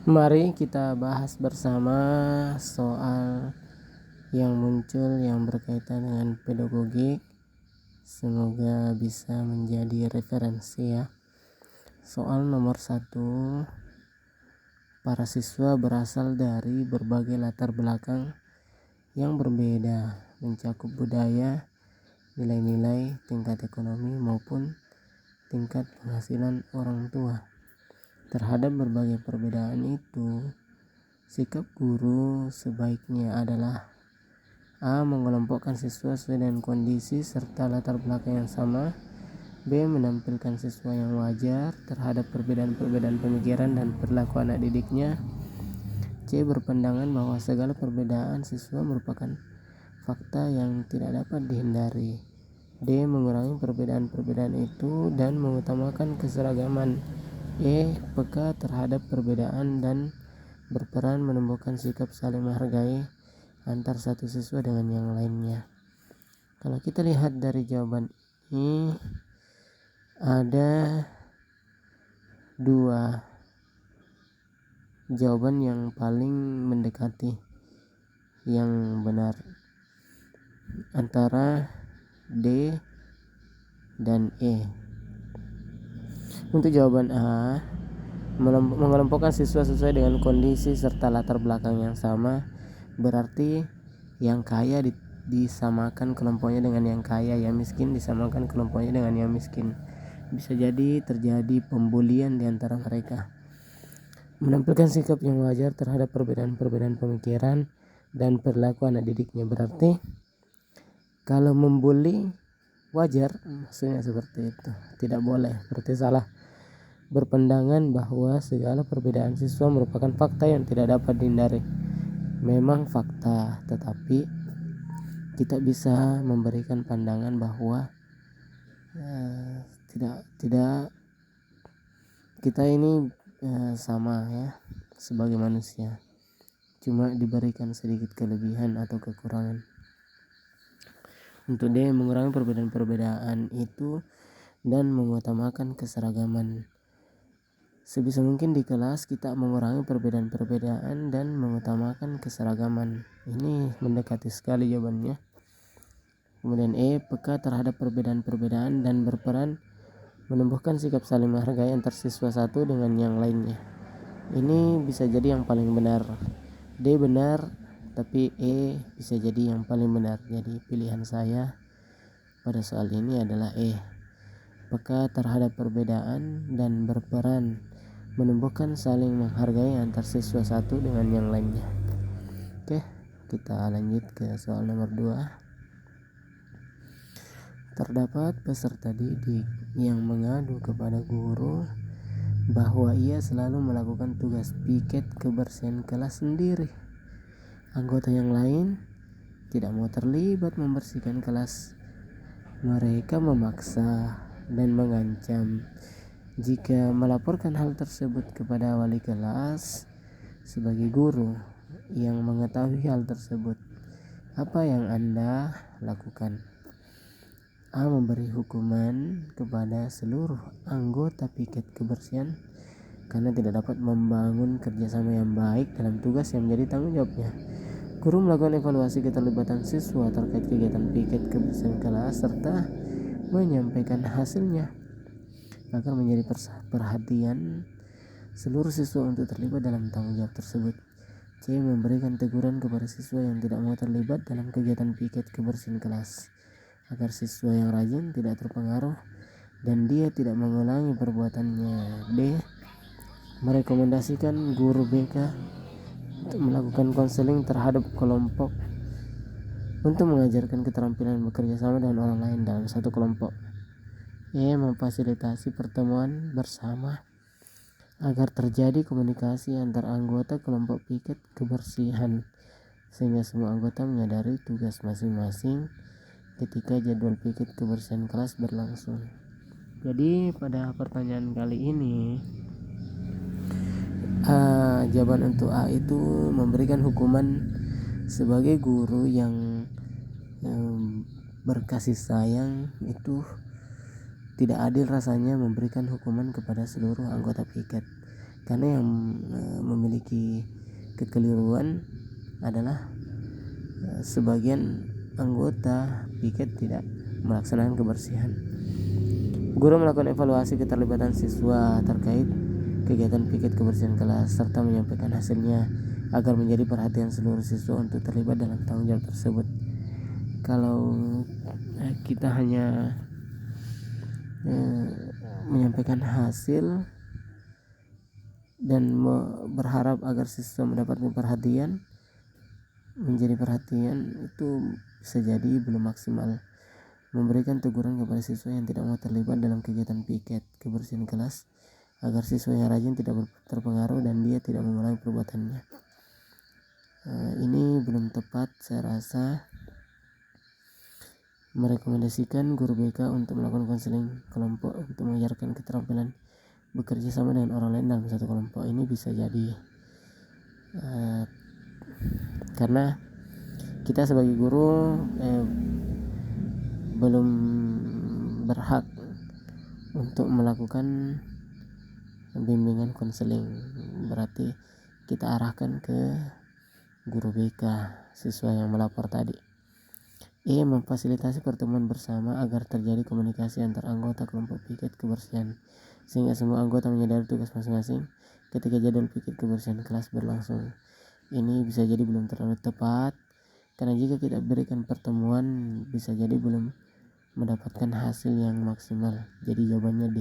Mari kita bahas bersama soal yang muncul yang berkaitan dengan pedagogik. Semoga bisa menjadi referensi ya. Soal nomor 1. Para siswa berasal dari berbagai latar belakang yang berbeda, mencakup budaya, nilai-nilai, tingkat ekonomi maupun tingkat penghasilan orang tua. Terhadap berbagai perbedaan itu, sikap guru sebaiknya adalah A. Mengelompokkan siswa sesuai dengan kondisi serta latar belakang yang sama. B. Menampilkan siswa yang wajar terhadap perbedaan-perbedaan pemikiran dan perilaku anak didiknya. C. Berpandangan bahwa segala perbedaan siswa merupakan fakta yang tidak dapat dihindari. D. Mengurangi perbedaan-perbedaan itu dan mengutamakan keseragaman. E. Peka terhadap perbedaan dan berperan menumbuhkan sikap saling menghargai antar satu siswa dengan yang lainnya. Kalau kita lihat dari jawaban ini, ada dua jawaban yang paling mendekati yang benar, antara D dan E. Untuk jawaban A, mengelompokkan siswa sesuai dengan kondisi serta latar belakang yang sama, berarti yang kaya disamakan kelompoknya dengan yang kaya, yang miskin disamakan kelompoknya dengan yang miskin. Bisa jadi terjadi pembulian di antara mereka. Menampilkan sikap yang wajar terhadap perbedaan-perbedaan pemikiran dan perilaku anak didiknya, berarti kalau membuli wajar, maksudnya seperti itu, tidak boleh, berarti salah. Berpandangan bahwa segala perbedaan siswa merupakan fakta yang tidak dapat dihindari. Memang fakta, tetapi kita bisa memberikan pandangan bahwa tidak kita ini sama ya sebagai manusia, cuma diberikan sedikit kelebihan atau kekurangan. Untuk D, mengurangi perbedaan-perbedaan itu dan mengutamakan keseragaman. Sebisa mungkin di kelas kita mengurangi perbedaan-perbedaan dan mengutamakan keseragaman. Ini mendekati sekali jawabannya. Kemudian E, peka terhadap perbedaan-perbedaan dan berperan menumbuhkan sikap saling menghargai antar siswa satu dengan yang lainnya. Ini bisa jadi yang paling benar. D benar, tapi E bisa jadi yang paling benar. Jadi pilihan saya pada soal ini adalah E. Peka terhadap perbedaan dan berperan menumbuhkan saling menghargai antar siswa satu dengan yang lainnya. Oke, kita lanjut ke soal nomor 2. Terdapat peserta didik yang mengadu kepada guru bahwa ia selalu melakukan tugas piket kebersihan kelas sendiri. Anggota yang lain tidak mau terlibat membersihkan kelas. Mereka memaksa dan mengancam jika melaporkan hal tersebut kepada wali kelas. Sebagai guru yang mengetahui hal tersebut, apa yang Anda lakukan? A. Memberi hukuman kepada seluruh anggota piket kebersihan karena tidak dapat membangun kerjasama yang baik dalam tugas yang menjadi tanggung jawabnya. Guru melakukan evaluasi keterlibatan siswa terkait kegiatan piket kebersihan kelas serta menyampaikan hasilnya agar menjadi perhatian seluruh siswa untuk terlibat dalam tanggung jawab tersebut. C. Memberikan teguran kepada siswa yang tidak mau terlibat dalam kegiatan piket kebersihan kelas agar siswa yang rajin tidak terpengaruh dan dia tidak mengulangi perbuatannya. D. Merekomendasikan guru BK untuk melakukan konseling terhadap kelompok untuk mengajarkan keterampilan bekerja sama dengan orang lain dalam satu kelompok. E. Memfasilitasi pertemuan bersama agar terjadi komunikasi antar anggota kelompok piket kebersihan sehingga semua anggota menyadari tugas masing-masing ketika jadwal piket kebersihan kelas berlangsung. Jadi pada pertanyaan kali ini jawaban untuk A itu memberikan hukuman sebagai guru yang berkasih sayang. Itu tidak adil rasanya memberikan hukuman kepada seluruh anggota piket karena yang memiliki kekeliruan adalah sebagian anggota piket tidak melaksanakan kebersihan. Guru melakukan evaluasi keterlibatan siswa terkait kegiatan piket kebersihan kelas serta menyampaikan hasilnya agar menjadi perhatian seluruh siswa untuk terlibat dalam tanggung jawab tersebut. Kalau kita hanya menyampaikan hasil dan berharap agar siswa mendapatkan perhatian, menjadi perhatian, itu bisa jadi belum maksimal. Memberikan teguran kepada siswa yang tidak mau terlibat dalam kegiatan piket kebersihan kelas agar siswa yang rajin tidak terpengaruh dan dia tidak mengulangi perbuatannya. Ini belum tepat. Saya rasa merekomendasikan guru BK untuk melakukan konseling kelompok untuk mengajarkan keterampilan bekerja sama dengan orang lain dalam satu kelompok. Ini bisa jadi karena kita sebagai guru belum berhak untuk melakukan bimbingan konseling. Berarti kita arahkan ke guru BK siswa yang melapor tadi. Memfasilitasi pertemuan bersama agar terjadi komunikasi antar anggota kelompok piket kebersihan sehingga semua anggota menyadari tugas masing-masing ketika jadwal piket kebersihan kelas berlangsung. Ini bisa jadi belum terlalu tepat karena jika kita berikan pertemuan bisa jadi belum mendapatkan hasil yang maksimal. Jadi jawabannya D.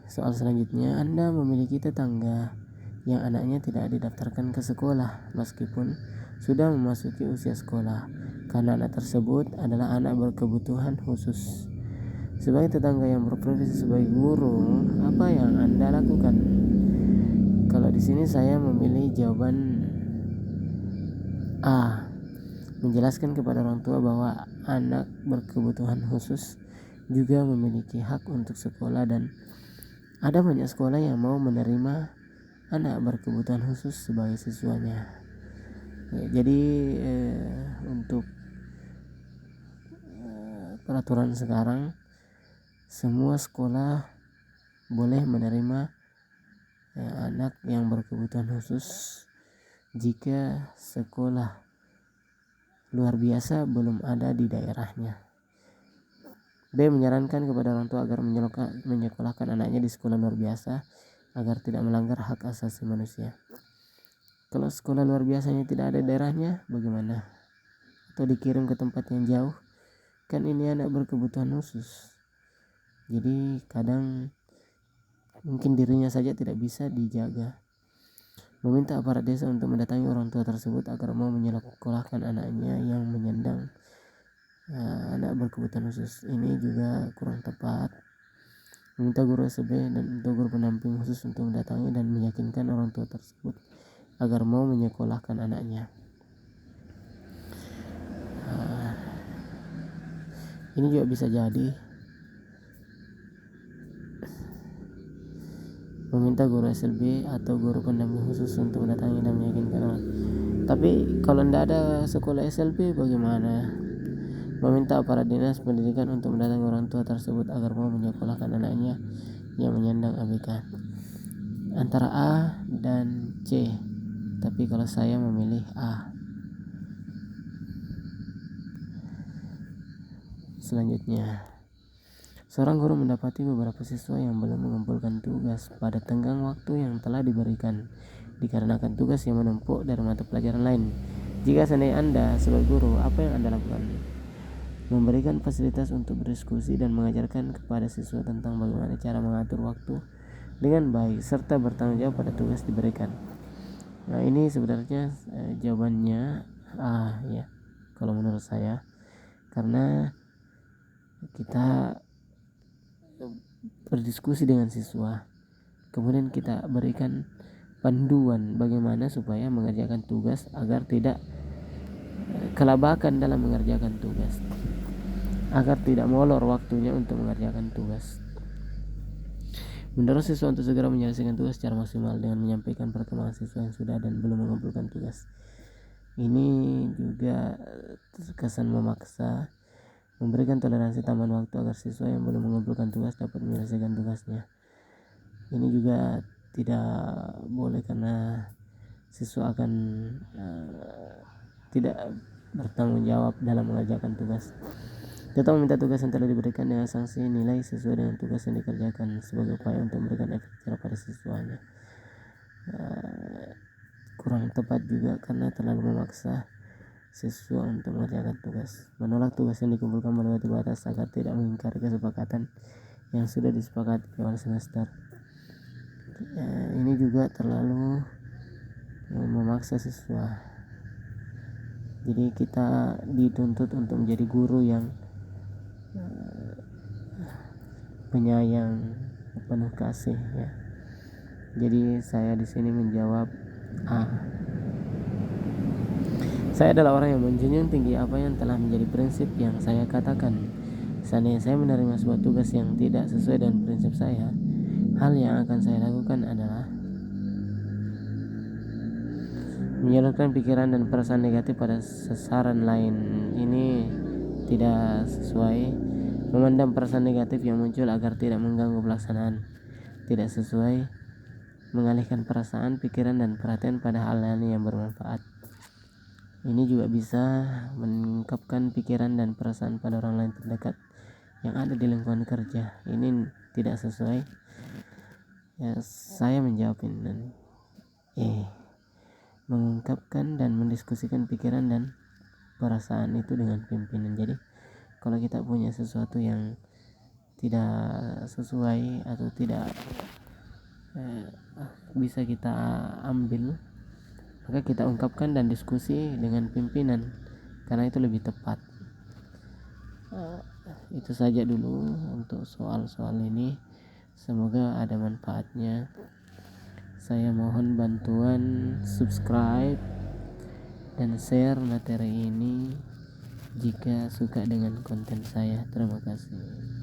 Soal selanjutnya, Anda memiliki tetangga yang anaknya tidak didaftarkan ke sekolah meskipun sudah memasuki usia sekolah karena anak tersebut adalah anak berkebutuhan khusus. Sebagai tetangga yang berprofesi sebagai guru, apa yang Anda lakukan? Kalau di sini saya memilih jawaban A. Menjelaskan kepada orang tua bahwa anak berkebutuhan khusus juga memiliki hak untuk sekolah dan ada banyak sekolah yang mau menerima anak berkebutuhan khusus sebagai siswanya. Jadi untuk peraturan sekarang semua sekolah boleh menerima anak yang berkebutuhan khusus jika sekolah luar biasa belum ada di daerahnya. B. Menyarankan kepada orang tua agar menyekolahkan anaknya di sekolah luar biasa agar tidak melanggar hak asasi manusia. Kalau sekolah luar biasanya tidak ada daerahnya, bagaimana? Atau dikirim ke tempat yang jauh? Kan ini anak berkebutuhan khusus. Jadi kadang mungkin dirinya saja tidak bisa dijaga. Meminta aparat desa untuk mendatangi orang tua tersebut agar mau menyekolahkan anaknya yang menyandang anak berkebutuhan khusus. Ini juga kurang tepat. Meminta guru SB dan guru pendamping khusus untuk mendatangi dan meyakinkan orang tua tersebut agar mau menyekolahkan anaknya. Ini juga bisa jadi meminta guru SLB atau guru pendamping khusus untuk mendatangi dan meyakinkan orang. Tapi kalau tidak ada sekolah SLB bagaimana? Meminta aparat dinas pendidikan untuk mendatangi orang tua tersebut agar mau menyekolahkan anaknya yang menyandang ABK. Antara A dan C, tapi kalau saya memilih A. Selanjutnya, seorang guru mendapati beberapa siswa yang belum mengumpulkan tugas pada tenggang waktu yang telah diberikan dikarenakan tugas yang menumpuk dari mata pelajaran lain. Jika seandainya Anda sebagai guru, apa yang Anda lakukan? Memberikan fasilitas untuk berdiskusi dan mengajarkan kepada siswa tentang bagaimana cara mengatur waktu dengan baik serta bertanggung jawab pada tugas diberikan. Nah, ini sebenarnya jawabannya A ya, kalau menurut saya, karena kita berdiskusi dengan siswa, kemudian kita berikan panduan bagaimana supaya mengerjakan tugas agar tidak kelabakan dalam mengerjakan tugas, agar tidak molor waktunya untuk mengerjakan tugas. Mendorong siswa untuk segera menyelesaikan tugas secara maksimal dengan menyampaikan perkembangan siswa yang sudah dan belum mengumpulkan tugas. Ini juga terkesan memaksa Memberikan toleransi tambahan waktu agar siswa yang belum mengumpulkan tugas dapat menyelesaikan tugasnya. Ini juga tidak boleh karena siswa akan tidak bertanggung jawab dalam mengerjakan tugas. Tetap meminta tugas yang telah diberikan dengan sanksi nilai sesuai dengan tugas yang dikerjakan sebagai upaya untuk memberikan efek jerah pada siswanya. Kurang tepat juga karena terlalu memaksa siswa untuk mengerjakan tugas. Menolak tugas yang dikumpulkan melewati batas agar tidak mengingkari kesepakatan yang sudah disepakati di awal semester. Ini juga terlalu memaksa siswa. Jadi kita dituntut untuk menjadi guru yang penyayang, penuh kasih ya. Jadi saya di sini menjawab A. Saya adalah orang yang menjunjung tinggi apa yang telah menjadi prinsip yang saya katakan. Seandainya saya menerima sebuah tugas yang tidak sesuai dengan prinsip saya, hal yang akan saya lakukan adalah menyalurkan pikiran dan perasaan negatif pada sasaran lain. Ini tidak sesuai. Memendam perasaan negatif yang muncul agar tidak mengganggu pelaksanaan. Tidak sesuai. Mengalihkan perasaan, pikiran, dan perhatian pada hal lain yang bermanfaat. Ini juga bisa mengungkapkan pikiran dan perasaan pada orang lain terdekat yang ada di lingkungan kerja. Ini tidak sesuai. Ya, saya menjawab ini. Mengungkapkan dan mendiskusikan pikiran dan perasaan itu dengan pimpinan. Jadi kalau kita punya sesuatu yang tidak sesuai atau tidak bisa kita ambil, maka kita ungkapkan dan diskusi dengan pimpinan karena itu lebih tepat. Itu saja dulu untuk soal-soal ini. Semoga ada manfaatnya. Saya mohon bantuan subscribe dan share materi ini jika suka dengan konten saya. Terima kasih.